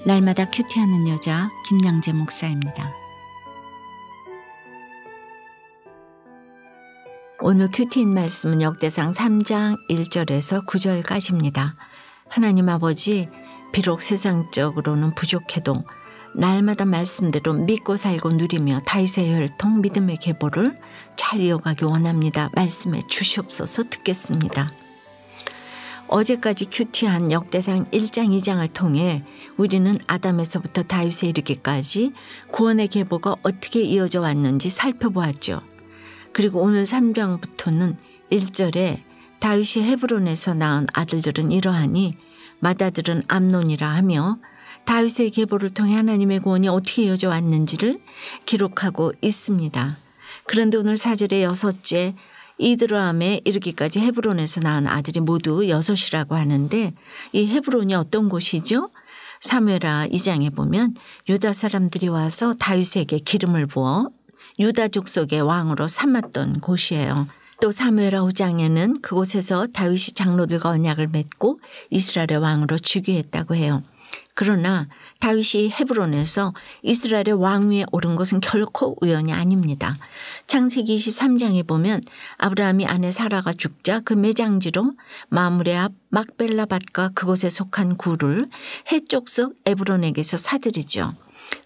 날마다 큐티하는 여자 김양재 목사입니다. 오늘 큐티인 말씀은 역대상 3장 1절에서 9절까지입니다. 하나님 아버지, 비록 세상적으로는 부족해도 날마다 말씀대로 믿고 살고 누리며 다윗의 혈통 믿음의 계보를 잘 이어가기 원합니다. 말씀해 주시옵소서. 듣겠습니다. 어제까지 큐티한 역대상 1장 2장을 통해 우리는 아담에서부터 다윗에 이르기까지 구원의 계보가 어떻게 이어져 왔는지 살펴보았죠. 그리고 오늘 3장부터는 1절에 다윗이 헤브론에서 낳은 아들들은 이러하니 맏아들은 암논이라 하며 다윗의 계보를 통해 하나님의 구원이 어떻게 이어져 왔는지를 기록하고 있습니다. 그런데 오늘 4절의 6째 이드람에 이르기까지 헤브론에서 낳은 아들이 모두 6이라고 하는데 이 헤브론이 어떤 곳이죠? 사무엘하 2장에 보면 유다 사람들이 와서 다윗에게 기름을 부어 유다 족속의 왕으로 삼았던 곳이에요. 또 사무엘하 5장에는 그곳에서 다윗이 장로들과 언약을 맺고 이스라엘의 왕으로 즉위했다고 해요. 그러나 다윗이 헤브론에서 이스라엘의 왕위에 오른 것은 결코 우연이 아닙니다. 창세기 23장에 보면 아브라함이 아내 사라가 죽자 그 매장지로 마므레 앞 막벨라밭과 그곳에 속한 굴을 해족속 에브론에게서 사들이죠.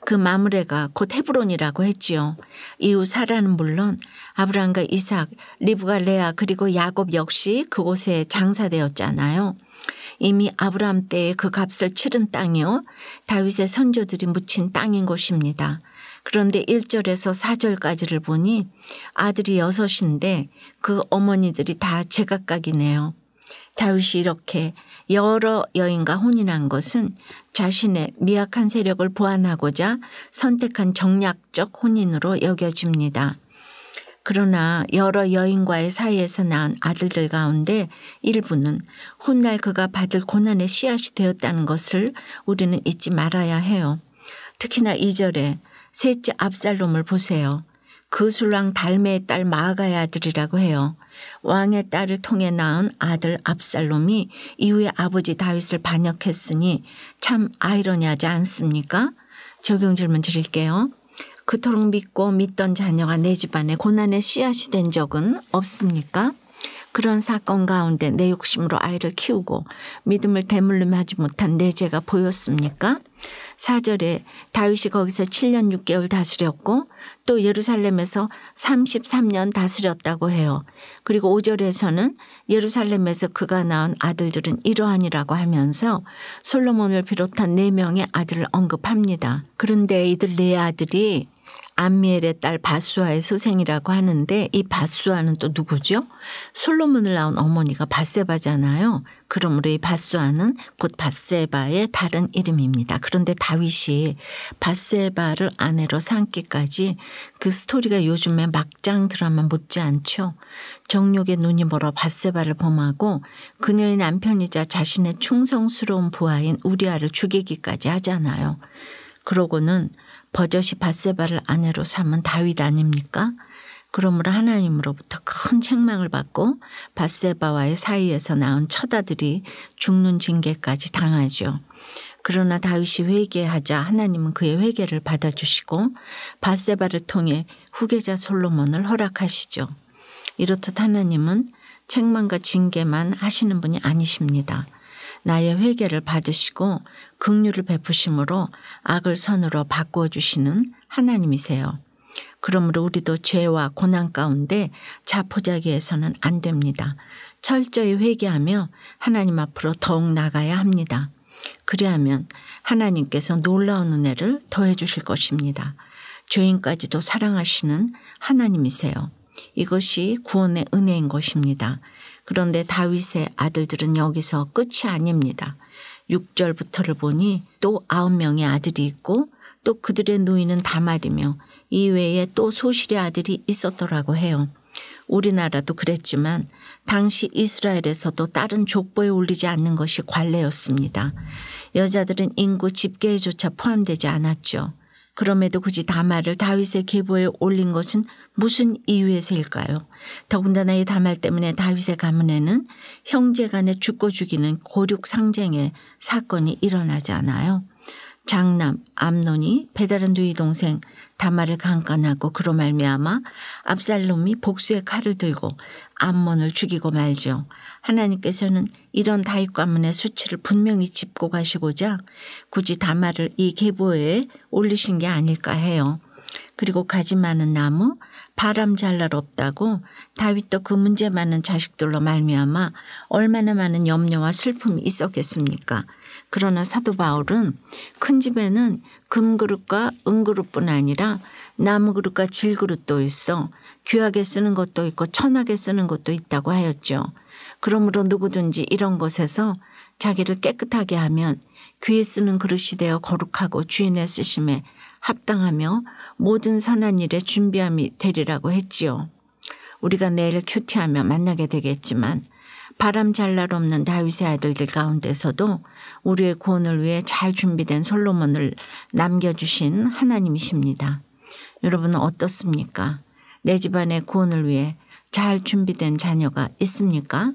그 마므레가 곧 헤브론이라고 했지요. 이후 사라는 물론 아브라함과 이삭, 리브가 레아 그리고 야곱 역시 그곳에 장사되었잖아요. 이미 아브라함 때에 그 값을 치른 땅이요 다윗의 선조들이 묻힌 땅인 것입니다. 그런데 1절에서 4절까지를 보니 아들이 6인데 그 어머니들이 다 제각각이네요. 다윗이 이렇게 여러 여인과 혼인한 것은 자신의 미약한 세력을 보완하고자 선택한 정략적 혼인으로 여겨집니다. 그러나 여러 여인과의 사이에서 낳은 아들들 가운데 일부는 훗날 그가 받을 고난의 씨앗이 되었다는 것을 우리는 잊지 말아야 해요. 특히나 2절에 셋째 압살롬을 보세요. 그 술왕 달메의 딸 마아가의 아들이라고 해요. 왕의 딸을 통해 낳은 아들 압살롬이 이후에 아버지 다윗을 반역했으니 참 아이러니하지 않습니까? 적용 질문 드릴게요. 그토록 믿고 믿던 자녀가 내 집안에 고난의 씨앗이 된 적은 없습니까? 그런 사건 가운데 내 욕심으로 아이를 키우고 믿음을 대물림하지 못한 내 죄가 보였습니까? 4절에 다윗이 거기서 7년 6개월 다스렸고 또 예루살렘에서 33년 다스렸다고 해요. 그리고 5절에서는 예루살렘에서 그가 낳은 아들들은 이러하니라고 하면서 솔로몬을 비롯한 4명의 아들을 언급합니다. 그런데 이들 4아들이 암미엘의 딸 바수아의 소생이라고 하는데 이 바수아는 또 누구죠? 솔로몬을 낳은 어머니가 밧세바잖아요. 그러므로 이 바수아는 곧 밧세바의 다른 이름입니다. 그런데 다윗이 밧세바를 아내로 삼기까지 그 스토리가 요즘에 막장 드라마 못지않죠. 정욕의 눈이 멀어 밧세바를 범하고 그녀의 남편이자 자신의 충성스러운 부하인 우리아를 죽이기까지 하잖아요. 그러고는 버젓이 밧세바를 아내로 삼은 다윗 아닙니까? 그러므로 하나님으로부터 큰 책망을 받고 밧세바와의 사이에서 낳은 첫아들이 죽는 징계까지 당하죠. 그러나 다윗이 회개하자 하나님은 그의 회개를 받아주시고 밧세바를 통해 후계자 솔로몬을 허락하시죠. 이렇듯 하나님은 책망과 징계만 하시는 분이 아니십니다. 나의 회개를 받으시고 긍휼을 베푸심으로 악을 선으로 바꾸어 주시는 하나님이세요. 그러므로 우리도 죄와 고난 가운데 자포자기해서는 안 됩니다. 철저히 회개하며 하나님 앞으로 더욱 나가야 합니다. 그리하면 하나님께서 놀라운 은혜를 더해 주실 것입니다. 죄인까지도 사랑하시는 하나님이세요. 이것이 구원의 은혜인 것입니다. 그런데 다윗의 아들들은 여기서 끝이 아닙니다. 6절부터를 보니 또 9명의 아들이 있고 또 그들의 누이는 다말이며 이외에 또 소실의 아들이 있었더라고 해요. 우리나라도 그랬지만 당시 이스라엘에서도 다른 족보에 올리지 않는 것이 관례였습니다. 여자들은 인구 집계에조차 포함되지 않았죠. 그럼에도 굳이 다말을 다윗의 계보에 올린 것은 무슨 이유에서일까요? 더군다나 이 다말 때문에 다윗의 가문에는 형제 간에 죽고 죽이는 고륙 상쟁의 사건이 일어나지 않아요. 장남 암논이 배다른 누이 동생 다말을 강간하고 그로 말미암아 압살롬이 복수의 칼을 들고 암몬을 죽이고 말죠. 하나님께서는 이런 다윗 가문의 수치를 분명히 짚고 가시고자 굳이 다말을 이 계보에 올리신 게 아닐까 해요. 그리고 가지 많은 나무, 바람 잘 날 없다고 다윗도 그 문제 많은 자식들로 말미암아 얼마나 많은 염려와 슬픔이 있었겠습니까? 그러나 사도 바울은 큰 집에는 금그릇과 은그릇뿐 아니라 나무그릇과 질그릇도 있어 귀하게 쓰는 것도 있고 천하게 쓰는 것도 있다고 하였죠. 그러므로 누구든지 이런 것에서 자기를 깨끗하게 하면 귀에 쓰는 그릇이 되어 거룩하고 주인의 쓰심에 합당하며 모든 선한 일에 준비함이 되리라고 했지요. 우리가 내일 큐티하며 만나게 되겠지만 바람 잘 날 없는 다윗의 아들들 가운데서도 우리의 구원을 위해 잘 준비된 솔로몬을 남겨주신 하나님이십니다. 여러분은 어떻습니까? 내 집안의 구원을 위해 잘 준비된 자녀가 있습니까?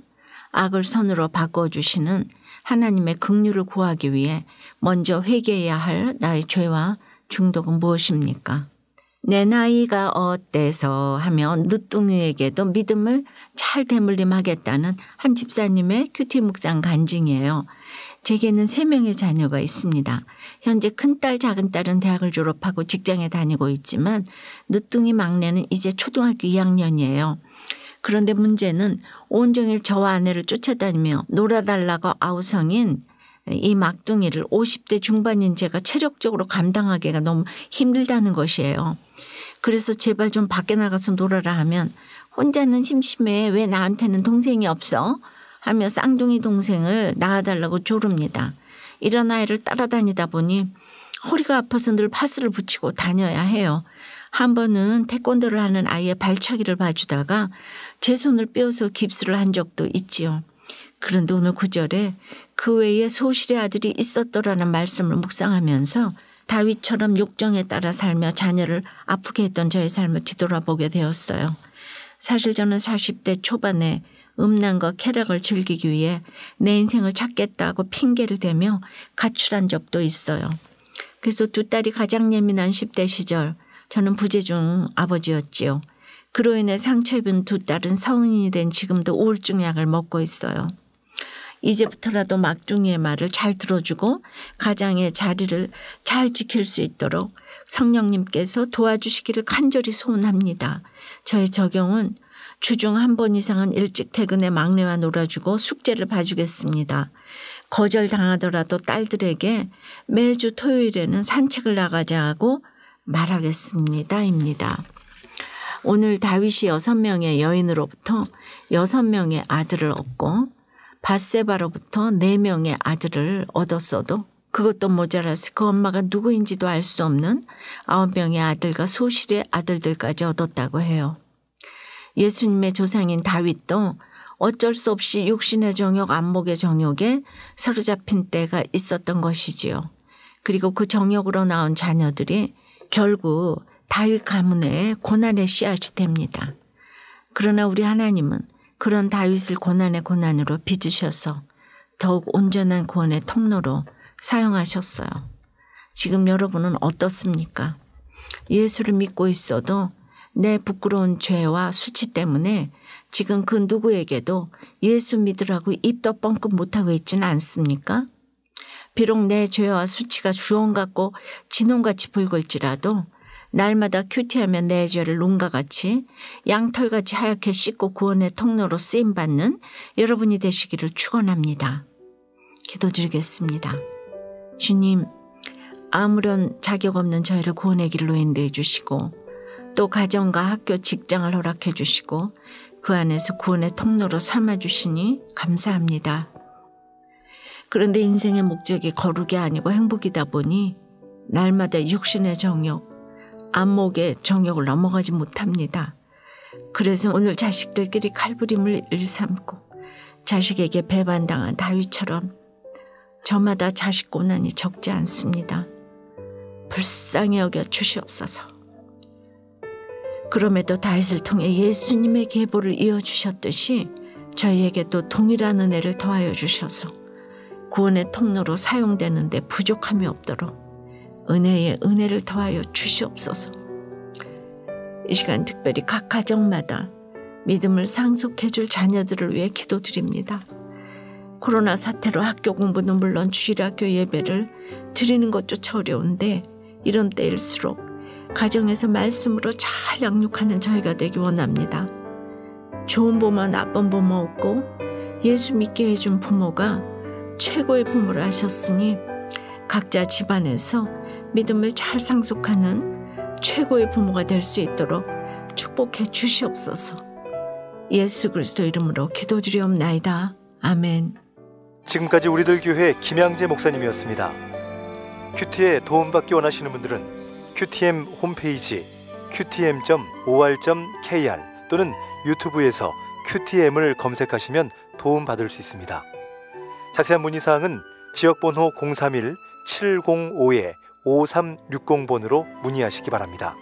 악을 선으로 바꿔주시는 하나님의 긍휼을 구하기 위해 먼저 회개해야 할 나의 죄와 중독은 무엇입니까? 내 나이가 어때서 하면 늦둥이에게도 믿음을 잘 대물림하겠다는 한 집사님의 큐티 묵상 간증이에요. 제게는 3명의 자녀가 있습니다. 현재 큰딸 작은딸은 대학을 졸업하고 직장에 다니고 있지만 늦둥이 막내는 이제 초등학교 2학년이에요. 그런데 문제는 온종일 저와 아내를 쫓아다니며 놀아달라고 아우성인 이 막둥이를 50대 중반인 제가 체력적으로 감당하기가 너무 힘들다는 것이에요. 그래서 제발 좀 밖에 나가서 놀아라 하면 혼자는 심심해 왜 나한테는 동생이 없어? 하며 쌍둥이 동생을 낳아달라고 조릅니다. 이런 아이를 따라다니다 보니 허리가 아파서 늘 파스를 붙이고 다녀야 해요. 한 번은 태권도를 하는 아이의 발차기를 봐주다가 제 손을 뼈서 깁스를 한 적도 있지요. 그런데 오늘 구절에 그 외에 소실의 아들이 있었더라는 말씀을 묵상하면서 다윗처럼 욕정에 따라 살며 자녀를 아프게 했던 저의 삶을 뒤돌아보게 되었어요. 사실 저는 40대 초반에 음란과 쾌락을 즐기기 위해 내 인생을 찾겠다고 핑계를 대며 가출한 적도 있어요. 그래서 2딸이 가장 예민한 10대 시절 저는 부재중 아버지였지요. 그로 인해 상처 입은 2딸은 성인이 된 지금도 우울증 약을 먹고 있어요. 이제부터라도 막둥이의 말을 잘 들어주고 가장의 자리를 잘 지킬 수 있도록 성령님께서 도와주시기를 간절히 소원합니다. 저의 적용은 주중 1번 이상은 일찍 퇴근해 막내와 놀아주고 숙제를 봐주겠습니다. 거절당하더라도 딸들에게 매주 토요일에는 산책을 나가자 하고 말하겠습니다.입니다. 오늘 다윗이 6명의 여인으로부터 6명의 아들을 얻고 밧세바로부터 4명의 아들을 얻었어도 그것도 모자라서 그 엄마가 누구인지도 알 수 없는 9명의 아들과 소실의 아들들까지 얻었다고 해요. 예수님의 조상인 다윗도 어쩔 수 없이 육신의 정욕, 안목의 정욕에 사로잡힌 때가 있었던 것이지요. 그리고 그 정욕으로 나온 자녀들이 결국 다윗 가문의 고난의 씨앗이 됩니다. 그러나 우리 하나님은 그런 다윗을 고난의 고난으로 빚으셔서 더욱 온전한 구원의 통로로 사용하셨어요. 지금 여러분은 어떻습니까? 예수를 믿고 있어도 내 부끄러운 죄와 수치 때문에 지금 그 누구에게도 예수 믿으라고 입도 뻥끗 못하고 있지는 않습니까? 비록 내 죄와 수치가 주홍 같고 진홍같이 붉을지라도 날마다 큐티하면 내 죄를 논과 같이 양털같이 하얗게 씻고 구원의 통로로 쓰임받는 여러분이 되시기를 축원합니다. 기도드리겠습니다. 주님, 아무런 자격 없는 저희를 구원의 길로 인도해 주시고 또 가정과 학교, 직장을 허락해 주시고 그 안에서 구원의 통로로 삼아 주시니 감사합니다. 그런데 인생의 목적이 거룩이 아니고 행복이다 보니 날마다 육신의 정욕, 안목의 정욕을 넘어가지 못합니다. 그래서 오늘 자식들끼리 칼부림을 일삼고 자식에게 배반당한 다윗처럼 저마다 자식 고난이 적지 않습니다. 불쌍히 여겨 주시옵소서. 그럼에도 다윗을 통해 예수님의 계보를 이어주셨듯이 저희에게도 동일한 은혜를 더하여 주셔서 구원의 통로로 사용되는 데 부족함이 없도록 은혜에 은혜를 더하여 주시옵소서. 이 시간 특별히 각 가정마다 믿음을 상속해 줄 자녀들을 위해 기도드립니다. 코로나 사태로 학교 공부는 물론 주일학교 예배를 드리는 것조차 어려운데 이런 때일수록 가정에서 말씀으로 잘 양육하는 저희가 되기 원합니다. 좋은 부모, 나쁜 부모 없고 예수 믿게 해준 부모가 최고의 부모를 하셨으니 각자 집안에서 믿음을 잘 상속하는 최고의 부모가 될 수 있도록 축복해 주시옵소서. 예수 그리스도 이름으로 기도드리옵나이다. 아멘. 지금까지 우리들 교회 김양재 목사님이었습니다. 큐티에 도움받기 원하시는 분들은 QTM 홈페이지 qtm.or.kr 또는 유튜브에서 QTM을 검색하시면 도움받을 수 있습니다. 자세한 문의사항은 지역번호 031-705-5360번으로 문의하시기 바랍니다.